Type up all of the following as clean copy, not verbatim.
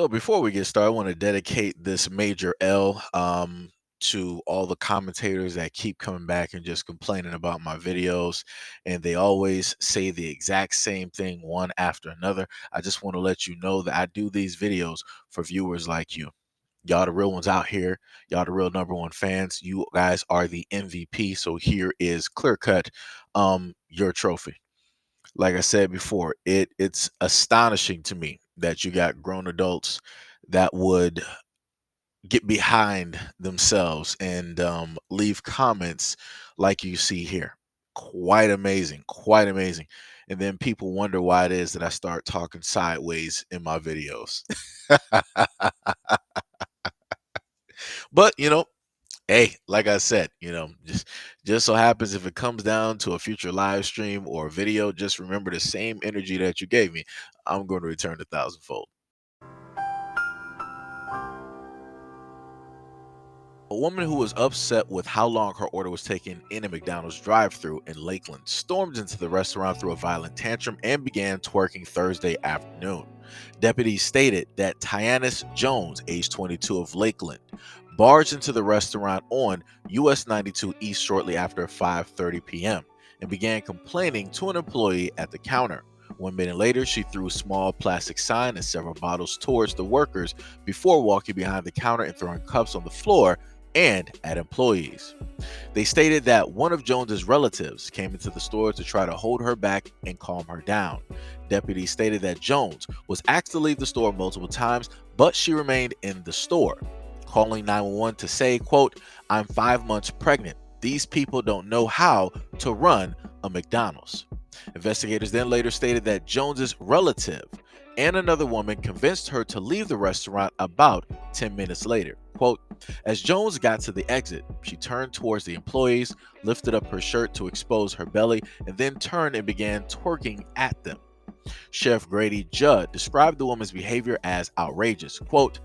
So before we get started, I want to dedicate this major L to all the commentators that keep coming back and just complaining about my videos. And they always say the exact same thing one after another. I just want to let you know that I do these videos for viewers like you. Y'all the real ones out here. Y'all the real number one fans. You guys are the MVP. So here is clear cut your trophy. Like I said before, it's astonishing to me that you got grown adults that would get behind themselves and leave comments like you see here. Quite amazing, quite amazing. And then people wonder why it is that I start talking sideways in my videos. But hey, like I said, just so happens if it comes down to a future live stream or video, just remember the same energy that you gave me. I'm going to return a thousandfold. A woman who was upset with how long her order was taking in a McDonald's drive-thru in Lakeland stormed into the restaurant through a violent tantrum and began twerking Thursday afternoon. Deputies stated that Tyanis Jones, age 22 of Lakeland, barged into the restaurant on US 92 East shortly after 5:30 p.m. and began complaining to an employee at the counter. 1 minute later, she threw a small plastic sign and several bottles towards the workers before walking behind the counter and throwing cups on the floor and at employees. They stated that one of Jones's relatives came into the store to try to hold her back and calm her down. Deputies stated that Jones was asked to leave the store multiple times, but she remained in the store, calling 911 to say, quote, "I'm 5 months pregnant. These people don't know how to run a McDonald's." Investigators then later stated that Jones's relative and another woman convinced her to leave the restaurant about 10 minutes later. Quote, "As Jones got to the exit, she turned towards the employees, lifted up her shirt to expose her belly, and then turned and began twerking at them." Chef Grady Judd described the woman's behavior as outrageous. Quote,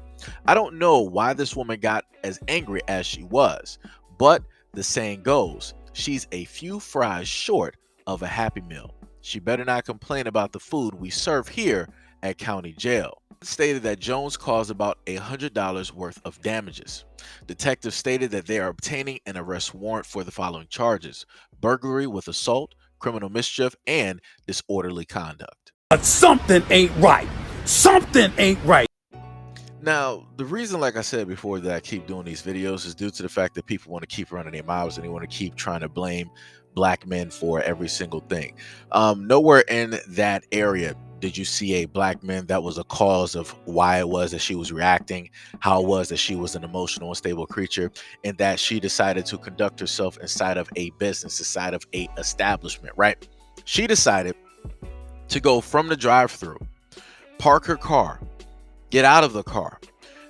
"I don't know why this woman got as angry as she was, but the saying goes, she's a few fries short of a Happy Meal. She better not complain about the food we serve here at county jail." It stated that Jones caused about $100 worth of damages. Detectives stated that they are obtaining an arrest warrant for the following charges: burglary with assault, criminal mischief, and disorderly conduct. But something ain't right. Something ain't right. Now, the reason, like I said before, that I keep doing these videos is due to the fact that people want to keep running their mouths and they want to keep trying to blame black men for every single thing. Nowhere in that area did you see a black man that was a cause of why it was that she was reacting, how it was that she was an emotional, unstable creature, and that she decided to conduct herself inside of a business, inside of a establishment, right? She decided to go from the drive-through, park her car, get out of the car,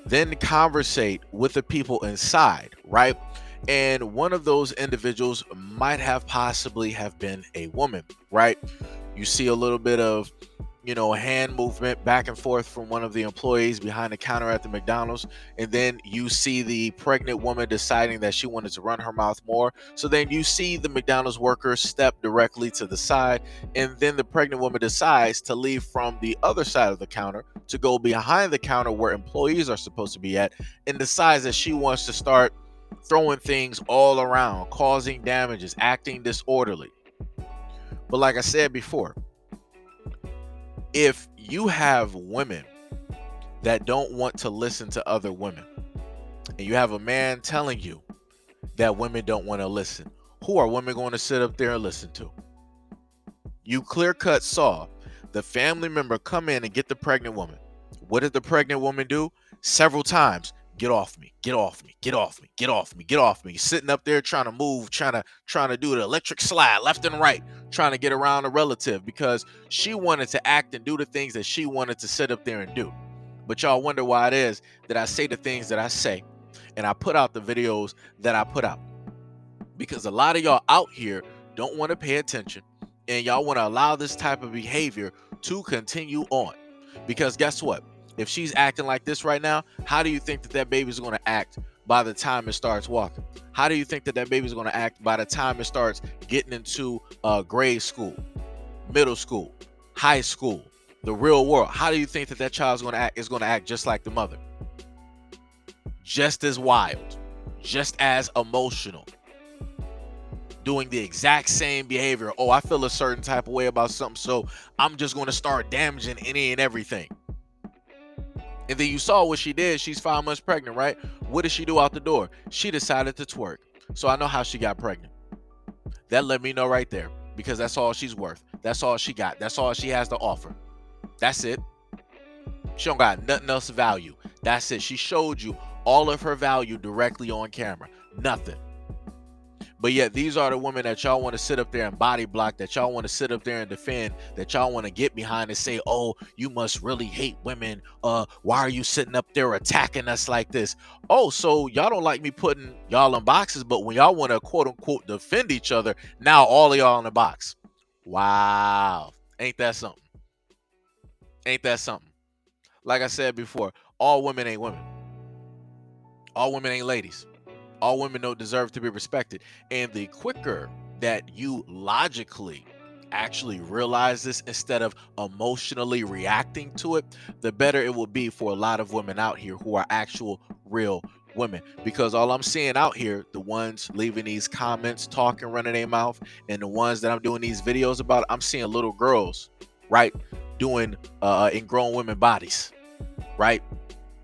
then conversate with the people inside, right? And one of those individuals might have possibly have been a woman, right? You see a little bit of, hand movement back and forth from one of the employees behind the counter at the McDonald's. And then you see the pregnant woman deciding that she wanted to run her mouth more. So then you see the McDonald's worker step directly to the side. And then the pregnant woman decides to leave from the other side of the counter to go behind the counter where employees are supposed to be at, and decides that she wants to start throwing things all around, causing damages, acting disorderly. But like I said before, if you have women that don't want to listen to other women, and you have a man telling you that women don't want to listen, who are women going to sit up there and listen to? You clear cut saw the family member come in and get the pregnant woman. What did the pregnant woman do? Several times, "Get off me, get off me, get off me, get off me, get off me." Sitting up there trying to move, trying to do the electric slide left and right, trying to get around a relative because she wanted to act and do the things that she wanted to sit up there and do. But y'all wonder why it is that I say the things that I say and I put out the videos that I put out. Because a lot of y'all out here don't want to pay attention and y'all want to allow this type of behavior to continue on. Because guess what? If she's acting like this right now, how do you think that that baby's going to act by the time it starts walking? How do you think that that baby's going to act by the time it starts getting into grade school, middle school, high school, the real world, how do you think that child's going to act? Is going to act just like the mother, just as wild, just as emotional, doing the exact same behavior. Oh, I feel a certain type of way about something, so I'm just going to start damaging any and everything. And then you saw what she did. She's 5 months pregnant, right? What did she do out the door? She decided to twerk. So I know how she got pregnant. That let me know right there, because that's all she's worth. That's all she got. That's all she has to offer. That's it. She don't got nothing else of value. That's it. She showed you all of her value directly on camera. Nothing. But yet these are the women that y'all want to sit up there and body block, that y'all want to sit up there and defend, that y'all want to get behind and say, oh, you must really hate women. Why are you sitting up there attacking us like this? Oh, so y'all don't like me putting y'all in boxes, but when y'all want to quote unquote defend each other, now all of y'all in the box. Wow. Ain't that something? Ain't that something? Like I said before, all women ain't women. All women ain't ladies. All women don't deserve to be respected. And the quicker that you logically actually realize this instead of emotionally reacting to it, the better it will be for a lot of women out here who are actual real women. Because all I'm seeing out here, the ones leaving these comments, talking, running their mouth, and the ones that I'm doing these videos about, I'm seeing little girls, right, doing in grown women bodies, right?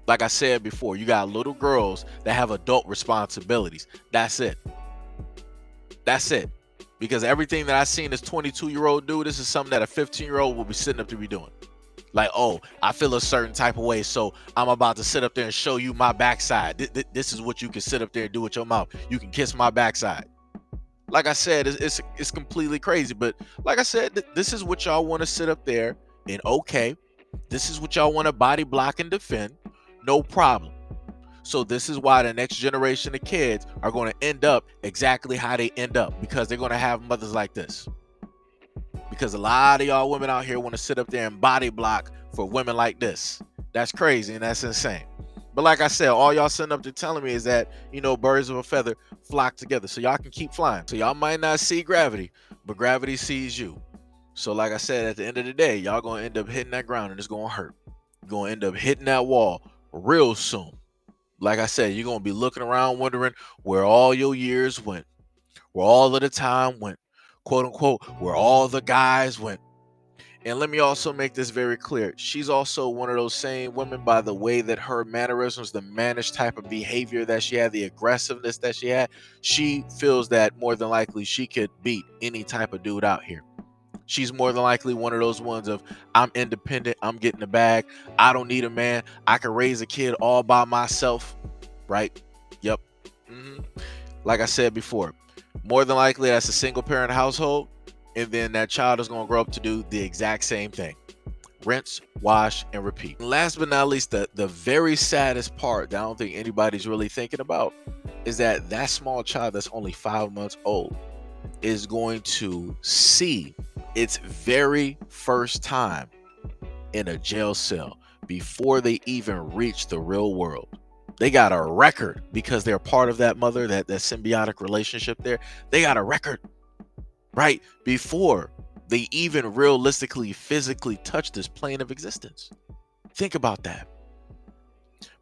Like I said before, you got little girls that have adult responsibilities. That's it. That's it. Because everything that I seen this 22-year-old do, this is something that a 15-year-old will be sitting up to be doing. Like, oh, I feel a certain type of way, so I'm about to sit up there and show you my backside. This is what you can sit up there and do with your mouth. You can kiss my backside. Like I said, it's completely crazy. But like I said, this is what y'all want to sit up there and okay. This is what y'all want to body block and defend. No problem. So this is why the next generation of kids are going to end up exactly how they end up, because they're going to have mothers like this. Because a lot of y'all women out here want to sit up there and body block for women like this. That's crazy and that's insane. But like I said, all y'all sitting up there telling me is that, you know, birds of a feather flock together. So y'all can keep flying. So y'all might not see gravity, but gravity sees you. So like I said, at the end of the day, y'all going to end up hitting that ground and it's going to hurt. You're going to end up hitting that wall real soon. Like I said, you're going to be looking around wondering where all your years went, where all of the time went, quote unquote, where all the guys went. And let me also make this very clear. She's also one of those same women by the way that her mannerisms, the mannish type of behavior that she had, the aggressiveness that she had, she feels that more than likely she could beat any type of dude out here. She's more than likely one of those ones of, I'm independent, I'm getting the bag, I don't need a man, I can raise a kid all by myself, right? Yep. Like I said before, more than likely that's a single parent household, and then that child is going to grow up to do the exact same thing. Rinse, wash, and repeat. And last but not least, the very saddest part that I don't think anybody's really thinking about is that that small child that's only 5 months old is going to see its very first time in a jail cell before they even reach the real world. They got a record because they're part of that mother, that symbiotic relationship there. They got a record right before they even realistically, physically touch this plane of existence. Think about that.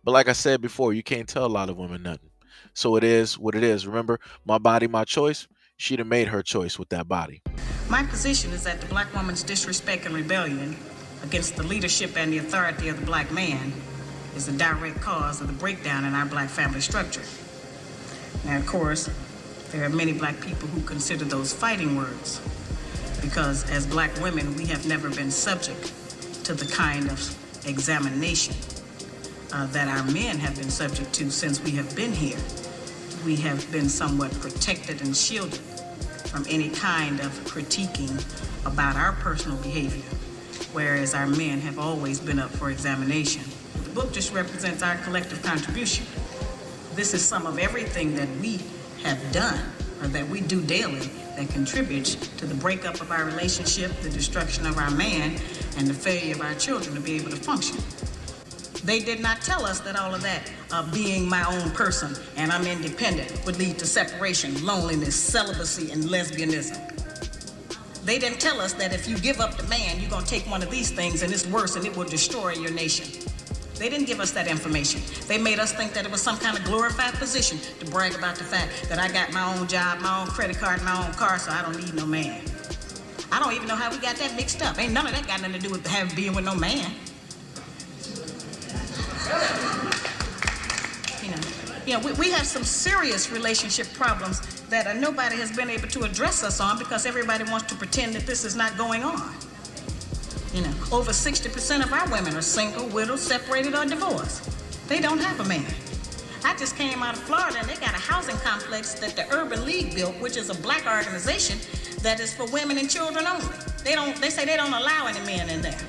But like I said before, you can't tell a lot of women nothing. So it is what it is. Remember, my body, my choice. She'd have made her choice with that body. My position is that the black woman's disrespect and rebellion against the leadership and the authority of the black man is a direct cause of the breakdown in our black family structure. Now, of course, there are many black people who consider those fighting words because as black women, we have never been subject to the kind of examination that our men have been subject to since we have been here. We have been somewhat protected and shielded from any kind of critiquing about our personal behavior, whereas our men have always been up for examination. The book just represents our collective contribution. This is some of everything that we have done or that we do daily that contributes to the breakup of our relationship, the destruction of our man, and the failure of our children to be able to function. They did not tell us that all of that, being my own person and I'm independent, would lead to separation, loneliness, celibacy, and lesbianism. They didn't tell us that if you give up the man, you're gonna take one of these things and it's worse and it will destroy your nation. They didn't give us that information. They made us think that it was some kind of glorified position to brag about the fact that I got my own job, my own credit card, my own car, so I don't need no man. I don't even know how we got that mixed up. Ain't none of that got nothing to do with being with no man. We have some serious relationship problems that nobody has been able to address us on because everybody wants to pretend that this is not going on. Over 60% of our women are single, widowed, separated, or divorced. They don't have a man. I just came out of Florida and they got a housing complex that the Urban League built, which is a black organization that is for women and children only. They say they don't allow any men in there.